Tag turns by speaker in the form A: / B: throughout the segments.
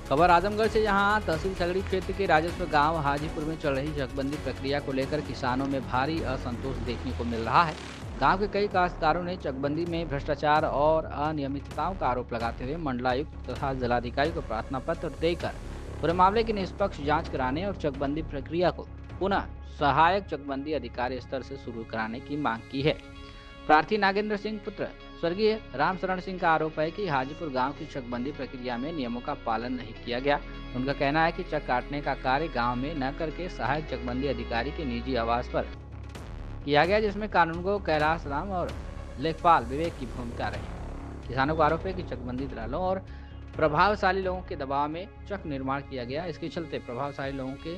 A: खबर आजमगढ़ से, जहां तहसील सगड़ी क्षेत्र के राजस्व गांव हाजीपुर में चल रही चकबंदी प्रक्रिया को लेकर किसानों में भारी असंतोष देखने को मिल रहा है। गांव के कई काश्तकारों ने चकबंदी में भ्रष्टाचार और अनियमितताओं का आरोप लगाते हुए मंडलायुक्त तथा जिलाधिकारी को प्रार्थना पत्र देकर पूरे मामले की निष्पक्ष जांच कराने और चकबंदी प्रक्रिया को पुनः सहायक चकबंदी अधिकारी स्तर से शुरू कराने की मांग की है। प्रार्थी नागेंद्र सिंह पुत्र स्वर्गीय रामशरण सिंह का आरोप है कि हाजीपुर गांव की चकबंदी प्रक्रिया में नियमों का पालन नहीं किया गया। उनका कहना है कि चक काटने का कार्य गांव में न करके सहायक चकबंदी अधिकारी के निजी आवास पर किया गया, जिसमें कानूनगो कैलाश राम और लेखपाल विवेक की भूमिका रही। किसानों का आरोप है कि चकबंदी दलालों और प्रभावशाली लोगों के दबाव में चक निर्माण किया गया। इसके चलते प्रभावशाली लोगों के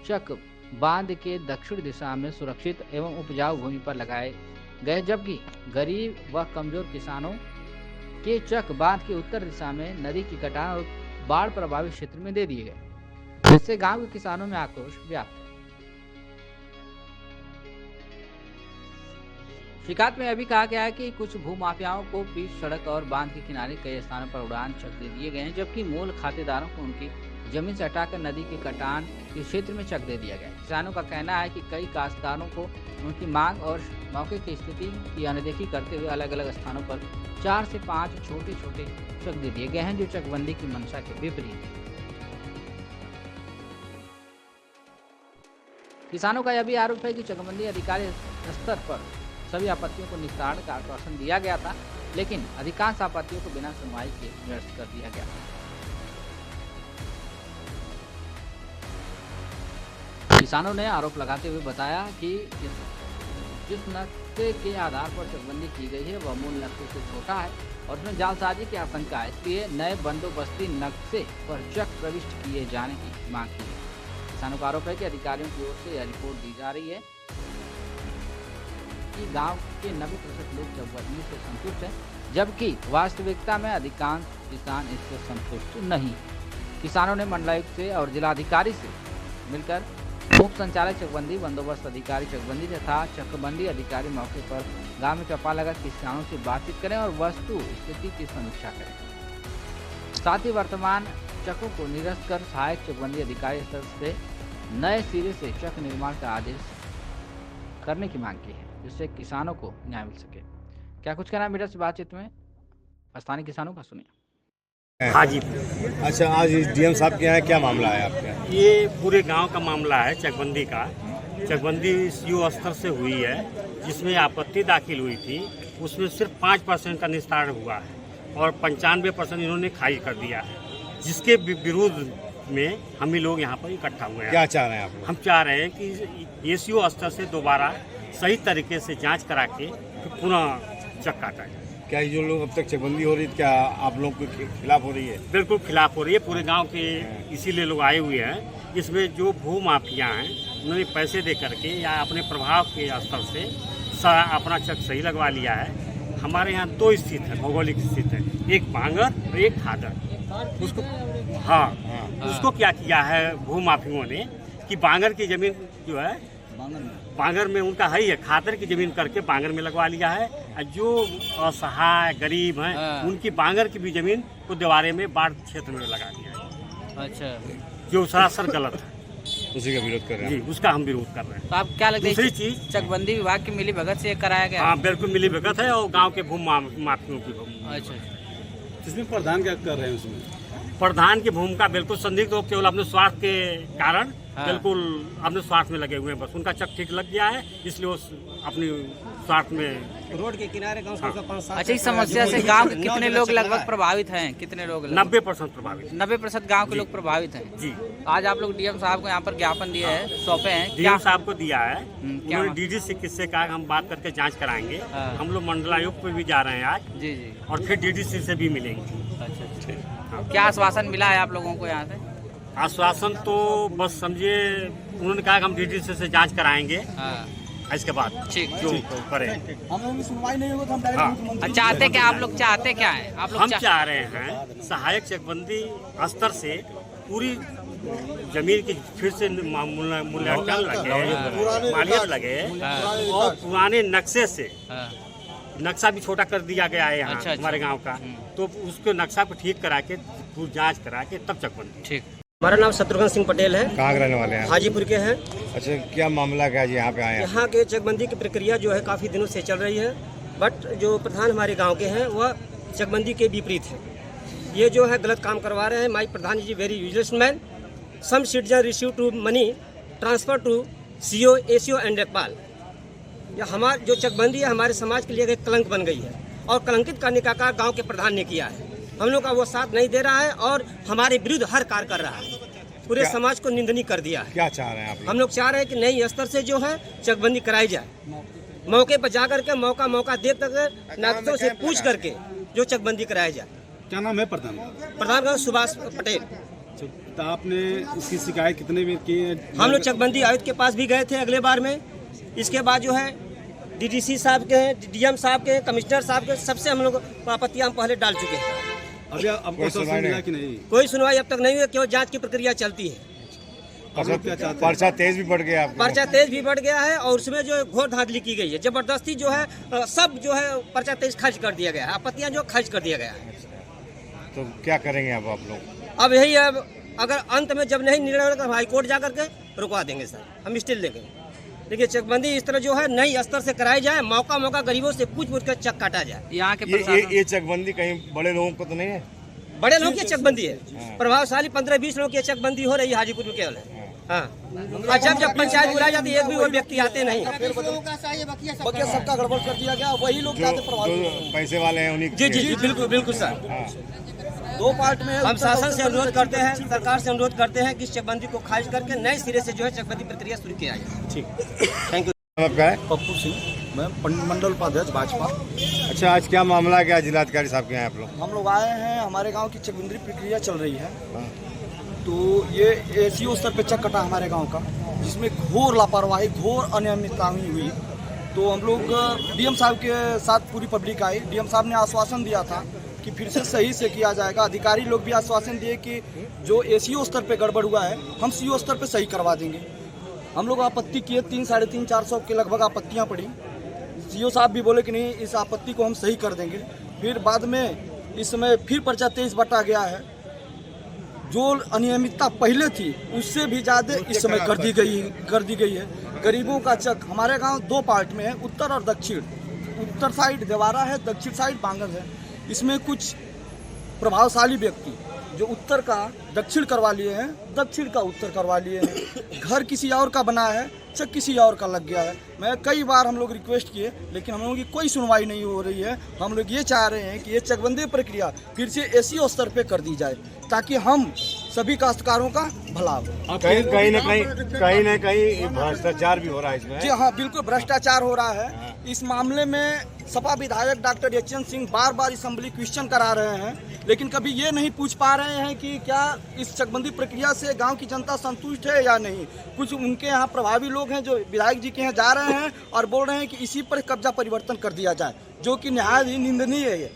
A: चक बांध के दक्षिण दिशा में सुरक्षित एवं उपजाऊ भूमि पर लगाए गए, जबकि गरीब व कमजोर किसानों के चक बांध के उत्तर दिशा में नदी की कटान और बाढ़ प्रभावित क्षेत्र में दे दिए गए, जिससे गांव के किसानों में आक्रोश व्याप्त है। शिकायत में अभी कहा गया है कि कुछ भूमाफियाओं को बीच सड़क और बांध के किनारे कई स्थानों पर उड़ान चक दे दिए गए हैं, जबकि मूल खातेदारों को उनकी जमीन से हटाकर नदी के कटान के क्षेत्र में चक दे दिया गया। किसानों का कहना है कि कई काश्तकारों को उनकी मांग और मौके की स्थिति की अनदेखी करते हुए अलग अलग स्थानों पर 4 से 5 छोटे छोटे चक दे दिए गए हैं, जो चकबंदी की मंशा के विपरीत है। किसानों का यह भी आरोप है कि चकबंदी अधिकारी स्तर पर सभी आपत्तियों को निस्तारण का आश्वासन दिया गया था, लेकिन अधिकांश आपत्तियों को बिना सुनवाई के निरस्त कर दिया गया। किसानों ने आरोप लगाते हुए बताया कि जिस नक्शे के आधार पर चकबंदी की गई है वह मूल नक्शे से छोटा है और उसमें जालसाजी की आशंका है, इसलिए नए बंदोबस्ती नक्शे पर चक प्रविष्ट किए जाने की मांग की है। किसानों का आरोप है कि अधिकारियों की ओर से यह रिपोर्ट दी जा रही है कि गांव के 90% लोग चकबंदी से संतुष्ट हैं, जबकि वास्तविकता में अधिकांश किसान इससे संतुष्ट नहीं। किसानों ने मंडलायुक्त से और जिलाधिकारी से मिलकर उप संचालक चकबंदी, बंदोबस्त अधिकारी चकबंदी तथा चकबंदी अधिकारी मौके पर गांव में चौपाल लगा किसानों से बातचीत करें और वस्तु स्थिति की समीक्षा करें। साथ ही वर्तमान चकों को निरस्त कर सहायक चकबंदी अधिकारी स्तर से नए सिरे से चक निर्माण का आदेश करने की मांग की है, जिससे किसानों को न्याय मिल सके। क्या कुछ कहना मीडिया से बातचीत में स्थानीय किसानों का, सुनिए।
B: हाजी।
C: अच्छा, आज डीएम साहब के यहाँ क्या मामला है आपका?
B: ये पूरे गांव का मामला है चकबंदी का। चकबंदी सीओ स्तर से हुई है, जिसमें आपत्ति दाखिल हुई थी, उसमें सिर्फ 5% का निस्तारण हुआ है और 95% इन्होंने खारिज कर दिया है, जिसके विरोध में हम ही लोग यहाँ पर इकट्ठा हुए हैं।
C: क्या चाह रहे हैं आप?
B: हम चाह रहे हैं कि एसीओ स्तर से दोबारा सही तरीके से जाँच करा के पुनः चक काटा जाए।
C: क्या ये जो लोग अब तक चकबंदी हो रही है, क्या आप लोगों के खिलाफ हो रही है?
B: बिल्कुल खिलाफ हो रही है। पूरे गांव के इसीलिए लोग आए हुए हैं। इसमें जो भू माफिया हैं, उन्होंने पैसे दे करके या अपने प्रभाव के स्तर से अपना चक सही लगवा लिया है। हमारे यहाँ 2 स्थित है, भौगोलिक स्थित है, एक बांगर और एक खादर। उसको उसको क्या किया है भू माफियों ने कि बांगर की जमीन जो है, बांगर में उनका है ही है, खादर की जमीन करके बांगर में लगवा लिया है। जो असहाय गरीब हैं उनकी बांगर की भी जमीन को दीवारे में बाढ़ क्षेत्र में लगा दिया है।
A: अच्छा,
B: जो सरासर गलत है,
C: उसी का विरोध कर रहे हैं।
B: जी, उसका हम विरोध कर रहे हैं।
A: तो आप क्या लगता है
B: दूसरी चीज,
A: चकबंदी विभाग की मिलीभगत से कराया गया?
B: हाँ, बिल्कुल मिली भगत है और गांव के भू माफियों की भूमि।
A: अच्छा,
C: इसमें प्रधान क्या कर रहे हैं? उसमें
B: प्रधान की भूमिका बिल्कुल संदिग्ध हो, केवल अपने स्वार्थ के कारण बिल्कुल अपने स्वार्थ में लगे हुए हैं। बस उनका चक ठीक लग गया है, इसलिए वो अपनी स्वार्थ में
D: रोड के किनारे कम से कम 5-7।
A: अच्छा, इस समस्या से गांव के कितने लोग लगभग प्रभावित हैं? कितने लोग?
B: 90% प्रभावित।
A: 90% गांव के लोग प्रभावित हैं।
B: जी,
A: आज आप लोग डीएम साहब को यहाँ पर ज्ञापन दिए हैं, सौंपे हैं।
B: डीएम साहब को दिया है।
A: क्या?
B: उन्होंने डीडी से किससे कहा हम बात करके जांच कराएंगे। हम लोग मंडलायुक्त पे भी जा रहे हैं आज।
A: जी जी।
B: और फिर डीडीसी से भी मिलेंगे।
A: अच्छा, क्या आश्वासन मिला है आप लोगों को यहाँ से?
B: आश्वासन तो बस समझिए, उन्होंने कहा कि हम डीडीसी से जांच कराएंगे, इसके बाद
A: ठीक
B: जो करें।
D: हम सुनवाई नहीं होगा तो हम डायरेक्ट
A: चाहते क्या आप लोग? चाहते क्या है आप लोग?
B: हम चाह रहे हैं सहायक चकबंदी स्तर से पूरी जमीन की फिर से मूल्यांकन लगे, मालियत लगे और पुराने नक्शे से नक्शा भी छोटा कर दिया गया है यहाँ।
A: अच्छा,
B: हमारे गांव का, तो उसके नक्शा को ठीक करा के पूरी जांच करा के तब चकबंदी।
A: ठीक।
E: हमारा नाम शत्रुघ्न सिंह पटेल है।
C: कहाँ के रहने वाले हैं?
E: हाजीपुर के हैं।
C: अच्छा, क्या मामला क्या है जी यहाँ पे आए हैं?
E: यहाँ के चकबंदी की प्रक्रिया जो है काफ़ी दिनों से चल रही है, बट जो प्रधान हमारे गांव के हैं वह चकबंदी के विपरीत है। ये जो है गलत काम करवा रहे हैं। My pradhan ji very useless man, some citizen receive to money transfer to CO ACO and Nepal. यह हमारे जो चकबंदी है हमारे समाज के लिए एक कलंक बन गई है और कलंकित करने का कार्य गाँव के प्रधान ने किया है। हम लोग का वो साथ नहीं दे रहा है और हमारे विरुद्ध हर कार्य कर रहा है। पूरे समाज को निंदनीय कर दिया है।
C: क्या चाह रहे हैं आप?
E: हम लोग चाह रहे हैं कि नई स्तर से जो है चकबंदी कराई जाए, मौके पर जा करके मौका दे तक नागरिकों से पूछ करके जो चकबंदी कराया जाए।
D: क्या नाम है प्रधान?
E: प्रधान का सुभाष पटेल।
D: तो आपने इसकी शिकायत कितने बार की है?
E: हम लोग चकबंदी आयुक्त के पास भी गए थे अगले बार में। इसके बाद जो है डीडीसी साहब के हैं, डीएम साहब के हैं, कमिश्नर साहब के, सबसे हम लोग आपत्तियां पहले डाल चुके हैं।
D: अभी आपको सुनवाई मिला कि नहीं?
E: कोई सुनवाई अब तक नहीं हुई, केवल जांच की प्रक्रिया चलती है।
C: पर्चा तेज भी बढ़ गया आपका?
E: पर्चा तेज भी बढ़ गया है और उसमें जो घोर धांधली की गई है, जबरदस्ती जो है सब जो है पर्चा तेज खर्च कर दिया गया है, आपत्तियां जो खर्च कर दिया गया है।
C: तो क्या करेंगे अब आप लोग?
E: अब यही अब अगर अंत में जब नहीं निर्णय होगा तो हाई कोर्ट जा करके रुकवा देंगे सर, हम स्टिल लेंगे। देखिए चकबंदी इस तरह जो है नई स्तर से कराई जाए, मौका गरीबों से पूछ कर चक काटा जाए।
A: यहाँ के
C: ये चकबंदी कहीं बड़े लोगों को तो नहीं है?
E: बड़े लोगों की चकबंदी है, प्रभावशाली 15-20 लोगों की चकबंदी हो रही है हाजीपुर में केवल है। हाँ, और जब पंचायत बुलाई जाती है एक भी वो व्यक्ति आते नहीं।
D: बकिया सबका गड़बड़ कर दिया गया, वही लोग
C: जो पैसे वाले हैं उन्हीं
E: जी बिल्कुल सर।
C: हाँ।
D: दो पार्ट में
E: हम शासन से अनुरोध करते हैं, सरकार से अनुरोध करते हैं कि इस चकबंदी को खारिज करके नए सिरे से जो है चकबंदी प्रक्रिया शुरू किया जाए।
D: ठीक।
E: Thank you.
C: आपका है?
D: पप्पू सिंह, मैं मंडल उपाध्यक्ष भाजपा।
C: अच्छा, आज क्या मामला है? क्या जिलाधिकारी साहब के यहाँ आप लोग?
D: हम लोग आए हैं, हमारे गांव की चकबंदी प्रक्रिया चल रही है।
C: हाँ।
D: तो ये एसीओ स्तर पे चक कटा हमारे गांव का, जिसमें घोर लापरवाही, घोर अनियमितता हुई। तो हम लोग डीएम साहब के साथ पूरी पब्लिक आई। डीएम साहब ने आश्वासन दिया था कि फिर से सही से किया जाएगा। अधिकारी लोग भी आश्वासन दिए कि जो एसीओ स्तर पे गड़बड़ हुआ है हम सीओ स्तर पे सही करवा देंगे। हम लोग आपत्ति किए, 300-450 के लगभग आपत्तियाँ पड़ी। सीओ साहब भी बोले कि नहीं, इस आपत्ति को हम सही कर देंगे। फिर बाद में इस समय फिर पर्चा 23 बटा गया है। जो अनियमितता पहले थी उससे भी ज़्यादा इस समय कर दी गई है। गरीबों का चक हमारे गांव दो पार्ट में है, उत्तर और दक्षिण। उत्तर साइड देवारा है, दक्षिण साइड बांगल है। इसमें कुछ प्रभावशाली व्यक्ति जो उत्तर का दक्षिण करवा लिए हैं, दक्षिण का उत्तर करवा लिए हैं। घर किसी और का बना है, चक किसी और का लग गया है। मैं कई बार हम लोग रिक्वेस्ट किए, लेकिन हम लोगों की कोई सुनवाई नहीं हो रही है। हम लोग ये चाह रहे हैं कि ये चकबंदी प्रक्रिया फिर से एसीओ स्तर पे कर दी जाए, ताकि हम सभी काश्तकारों का भला हो।
C: कहीं न कहीं भ्रष्टाचार भी हो रहा है इसमें।
D: जी हाँ, बिल्कुल भ्रष्टाचार हो रहा है। इस मामले में सपा विधायक डॉक्टर एचएन सिंह बार असेंबली क्वेश्चन करा रहे हैं, लेकिन कभी ये नहीं पूछ पा रहे हैं कि क्या इस चकबंदी प्रक्रिया से गांव की जनता संतुष्ट है या नहीं। कुछ उनके यहाँ प्रभावी लोग हैं जो विधायक जी के यहाँ जा रहे हैं और बोल रहे हैं कि इसी पर कब्जा परिवर्तन कर दिया जाए, जो कि निहायत ही निंदनीय है।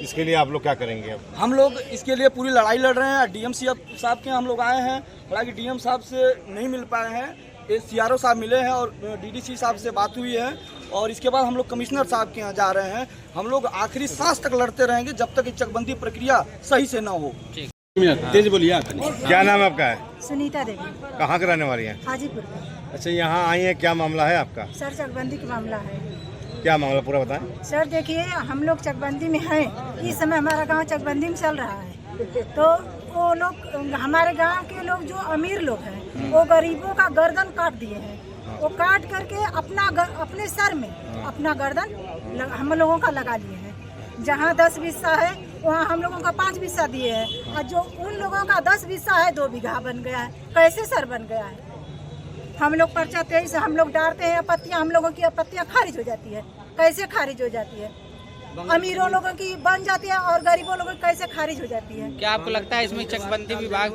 C: इसके लिए आप लोग क्या करेंगे अब?
D: हम लोग इसके लिए पूरी लड़ाई लड़ रहे हैं। डीएम साहब के हम लोग आए हैं, हालांकि डीएम साहब से नहीं मिल पाए हैं। सीआरओ साहब मिले हैं और डीडीसी साहब से बात हुई है, और इसके बाद हम लोग कमिश्नर साहब के यहाँ जा रहे हैं। हम लोग आखिरी सांस तक लड़ते रहेंगे जब तक ये चकबंदी प्रक्रिया सही से न हो।
C: तेज बोलिए। क्या नाम आपका है?
F: सुनीता देवी।
C: कहाँ के रहने वाली हैं?
F: हाजीपुर में।
C: अच्छा, यहाँ आई हैं, क्या मामला है आपका?
F: सर चकबंदी का मामला है।
C: क्या मामला पूरा बताएं।
F: सर देखिए, हम लोग चकबंदी में हैं। इस समय हमारा गांव चकबंदी में चल रहा है। तो वो लोग, हमारे गांव के लोग जो अमीर लोग हैं, वो गरीबों का गर्दन काट दिए हैं। वो काट करके अपने सर में अपना गर्दन हम लोगों का लगा लिए हैं। जहाँ 10 बिस्सा है वहाँ हम लोगों का 5 बिस्सा दिए हैं, और जो उन लोगों का 10 बिस्सा है 2 बीघा बन गया है। कैसे सर बन गया है? हम लोग पर्चा 23 हम लोग डालते हैं, आपत्तियाँ, हम लोगों की आपत्तियाँ खारिज हो जाती है। कैसे खारिज हो जाती है? अमीरों लोगों की बन जाती है और गरीबों लोगों की कैसे खारिज हो जाती है?
A: क्या आपको लगता है इसमें चकबंदी विभाग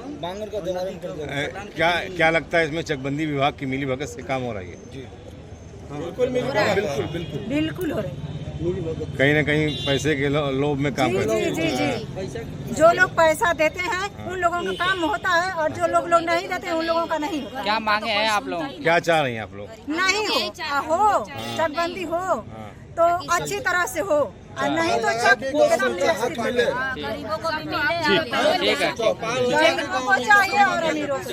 C: क्या लगता है इसमें चकबंदी विभाग की मिलीभगत से काम हो रही है? जी
F: बिल्कुल हो रही है।
C: कहीं न कहीं पैसे के लोभ में काम करते हैं।
F: जी। जो लोग पैसा देते हैं उन लोगों का काम होता है, और जो लोग नहीं देते हैं उन लोगों का नहीं होता।
A: क्या मांगे हैं आप लोग?
C: क्या चाह रही हैं आप लोग?
F: नहीं हो चकबंदी हो तो अच्छी तरह से हो। और नहीं तो चक एकदम व्यवस्थित बने।
A: ठीक है।
F: गरीबों को चाहिए और अमीरों को